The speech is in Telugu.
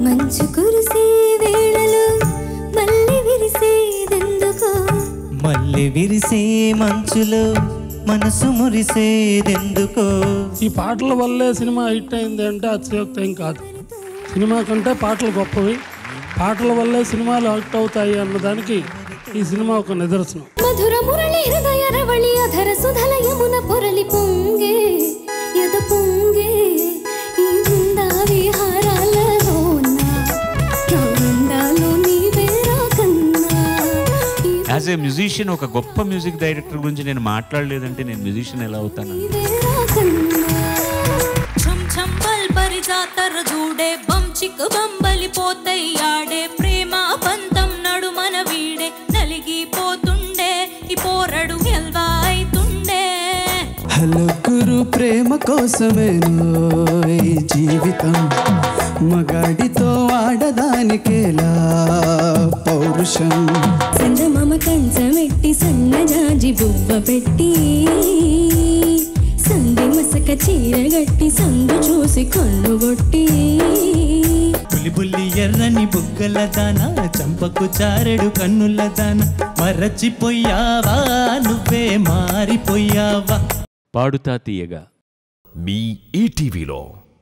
మంచు కురిసే వేళలో మల్లె విరిసేదెందుకో మల్లె విరిసే మంచులో మనసు మురిసేదెందుకో ఈ పాటల వల్లే సినిమా హిట్ అయింది అంటే అతిశయోక్తి ఏం కాదు. సినిమా కంటే పాటలు గొప్పవి. పాటల వల్లే సినిమాలు హిట్ అవుతాయి అన్నదానికి ఈ సినిమా ఒక నిదర్శనం. మధుర మురళి హృదయ రవళి అధర సుధల యమున పొరలి పొంగే యద పొంగే ఈ బృందా విహారాలలోన బృందాలో నీవే రాకన్నా. యాజ్ ఏ మ్యూజిషియన్, ఒక గొప్ప మ్యూజిక్ డైరెక్టర్ గురించి నేను మాట్లాడలేదంటే నేను మ్యూజిషియన్ ఎలా అవుతాను? జాతర చూడే బంచిక్ బంబలి పోతయ్యాడే ప్రేమ పంతం నడుమన వీడే నలిగిపోతుండే ఈ పోరడు ఎల్వా అయితుండే. హలుగురు ప్రేమ కోసమేనో ఈ జీవితం మగాడితో ఆడదానికేలా పౌరుషం. సందమామ కంచమెట్టి సన్నజాజి బువ్వ పెట్టి సంధి మసక చీరగట్టి సందు చూసి కొన్నుగొట్టి బుల్లి బుల్లి ఎర్రని బుగ్గల దాన చంపకు చారెడు కన్నుల దాన మరచిపోయావా నువ్వే మారిపోయావా. పాడుతా తీయగా మీ ఈటీవీలో.